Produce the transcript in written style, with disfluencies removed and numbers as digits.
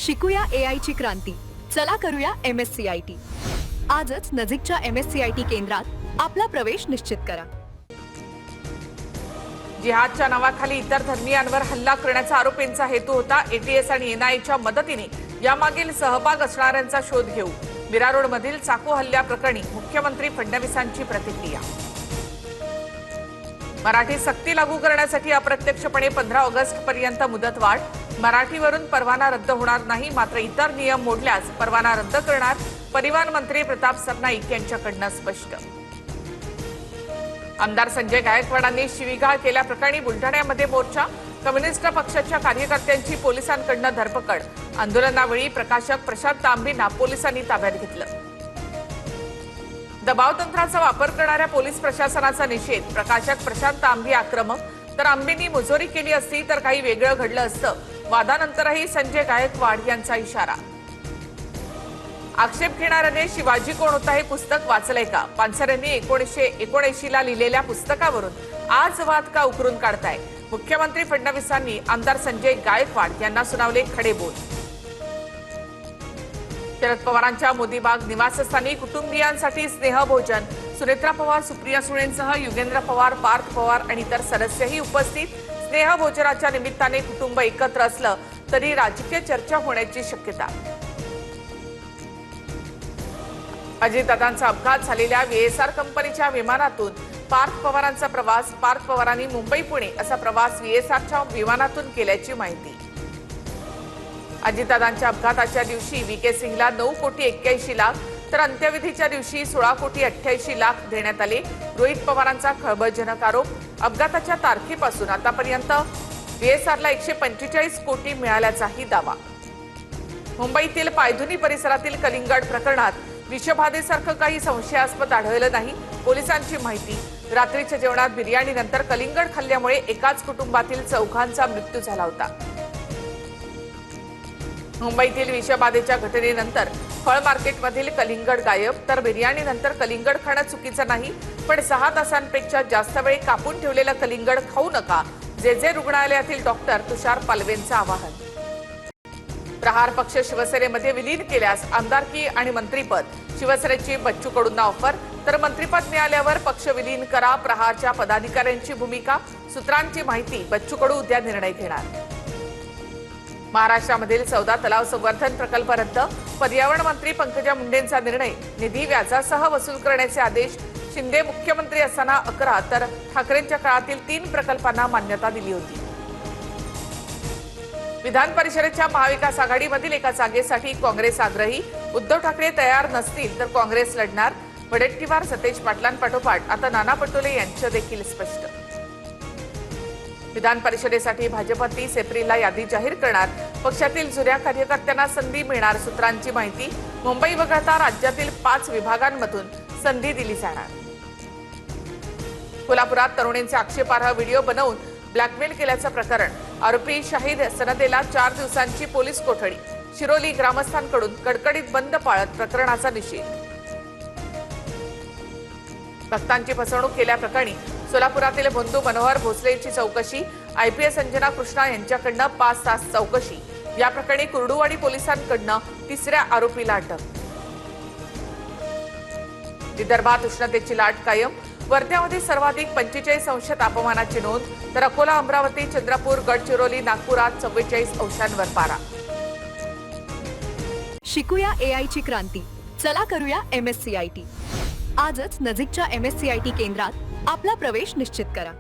शिकूया AI ची क्रांती. चला करूया MSCIT. आजच नजीकच्या MSCIT केंद्रात आपला प्रवेश निश्चित करा. जिहादच्या नावाखाली इतर धर्मीयांवर हल्ला करण्याचा आरोपींचा हेतू होता. ATS आणि NIAच्या मदतीने यामागील सहभाग असणाऱ्यांचा शोध घेऊ. मीरा रोडमधील चाकू हल्ल्याप्रकरणी मुख्यमंत्री फडणवीसांची प्रतिक्रिया. मराठी सक्ती लागू करण्यासाठी अप्रत्यक्षपणे 15 ऑगस्ट पर्यंत मुदतवाढ. मराठीवरून परवाना रद्द होणार नाही, मात्र इतर नियम मोडल्यास परवाना रद्द करणार. परिवहन मंत्री प्रताप सरनाईक यांच्याकडून स्पष्ट. आमदार संजय गायकवाडांनी शिवीगाळ केल्याप्रकरणी बुलढाण्यामध्ये मोर्चा. कम्युनिस्ट पक्षाच्या कार्यकर्त्यांची पोलिसांकडून धरपकड. आंदोलनावेळी प्रकाशक प्रशांत तांबेंना पोलिसांनी ताब्यात घेतलं. दबाव तंत्राचा वापर करणाऱ्या पोलीस प्रशासनाचा निषेध. प्रकाशक प्रशांत तांबे आक्रमक, तर आंबेंनी मुजोरी केली असती तर काही वेगळं घडलं असतं. वादानंतरही संजय गायकवाड यांचा इशारा. आक्षेप घेणाऱ्याने शिवाजी कोण होता हे पुस्तक वाचलंय का? पानसरेंनी 1979 ला लिहिलेल्या पुस्तकावरून आज वाद का उकरून काढताय? मुख्यमंत्री फडणवीसांनी आमदार संजय गायकवाड यांना सुनावले खडे बोल. शरद पवारांच्या मोदीबाग निवासस्थानी कुटुंबियांसाठी स्नेहभोजन. सुनेत्रा पवार, सुप्रिया सुळेंसह युगेंद्र पवार, पार्थ पवार आणि इतर सदस्यही उपस्थित. स्नेहभोजनाच्या निमित्ताने कुटुंब एकत्र असलं तरी राजकीय चर्चा होण्याची शक्यता. अजितदादांचा अपघात झालेल्या VSR कंपनीच्या विमानातून पार्थ पवारांचा प्रवास. पार्थ पवारांनी मुंबई पुणे असा प्रवास VSRच्या विमानातून केल्याची माहिती. अजितदादांच्या अपघाताच्या दिवशी VK सिंगला 9,81,00,000 तर अंत्यविधीच्या दिवशी 16,88,00,000 देण्यात आले. रोहित पवारांचा खळबळजनक आरोप. अपघाताच्या तारखेपासून आतापर्यंत VSRला 145 कोटी मिळाल्याचाही दावा. मुंबईतील पायधुनी परिसरातील कलिंगड प्रकरणात विषबाधेसारखं काही संशयास्पद आढळलं नाही. पोलिसांची माहिती. रात्रीच्या जेवणात बिर्याणीनंतर कलिंगड खाल्ल्यामुळे एकाच कुटुंबातील 4घांचा मृत्यू झाला होता. मुंबईतील विषबाधेच्या घटनेनंतर फळ मार्केटमधील कलिंगड गायब. तर बिर्याणीनंतर कलिंगड खाणं चुकीचं नाही, पण 6 तासांपेक्षा जास्त वेळ कापून ठेवलेलं कलिंगड खाऊ नका. जे रुग्णालयातील डॉक्टर तुषार पालवेंचं आवाहन. प्रहार पक्ष शिवसेनेमध्ये विलीन केल्यास आमदारकी आणि मंत्रीपद. शिवसेनेची बच्चू कडूंना ऑफर. तर मंत्रीपद मिळाल्यावर पक्ष विलीन करा. प्रहारच्या पदाधिकाऱ्यांची भूमिका. सूत्रांची माहिती. बच्चू कडू उद्या निर्णय घेणार. महाराष्ट्रामधील 14 तलाव संवर्धन प्रकल्प रद्द. पर्यावरण मंत्री पंकजा मुंडेंचा निर्णय. निधी व्याजासह वसूल करण्याचे आदेश. शिंदे मुख्यमंत्री असताना 11 तर ठाकरेंच्या काळातील 3 प्रकल्पांना मान्यता दिली होती. विधान परिषदेच्या महाविकास आघाडीमधील एका जागेसाठी काँग्रेस आग्रही. उद्धव ठाकरे तयार नसतील तर काँग्रेस लढणार. वडेट्टीवार सतेज पाटलांपाठोपाठ आता नाना पटोले यांचं देखील स्पष्ट. विधान परिषदेसाठी भाजप 30 एप्रिलला यादी जाहीर करणार. पक्षातील जुन्या कार्यकर्त्यांना संधी मिळणार. सूत्रांची माहिती. मुंबई वगळता राज्यातील 5 विभागांमधून संधी दिली जाणार. कोल्हापुरात तरुणींचे आक्षेपार्ह व्हिडिओ बनवून ब्लॅकमेल केल्याचं प्रकरण. आरोपी शाहिद सनदेला 4 दिवसांची पोलीस कोठडी. शिरोली ग्रामस्थांकडून कडकडीत बंद पाळत प्रकरणाचा निषेध. भक्तांची फसवणूक केल्याप्रकरणी सोलापुरातील बंधू मनोहर भोसलेंची चौकशी. IPS अंजना कृष्णा यांच्याकडनं 5 तास चौकशी. या प्रकरणी कुर्डुवाडी पोलिसांकडनं 3ऱ्या आरोपीला अटक. विदर्भात उष्णतेची लाट कायम. वर्ध्यामध्ये सर्वाधिक 45 अंश तापमानाची नोंद. तर अकोला, अमरावती, चंद्रपूर, गडचिरोली, नागपुरात 44 अंशांवर पारा. शिकूया AI ची क्रांती. चला करूया MSCIT. आजच नजीकच्या MSCIT केंद्रात आपला प्रवेश निश्चित करा.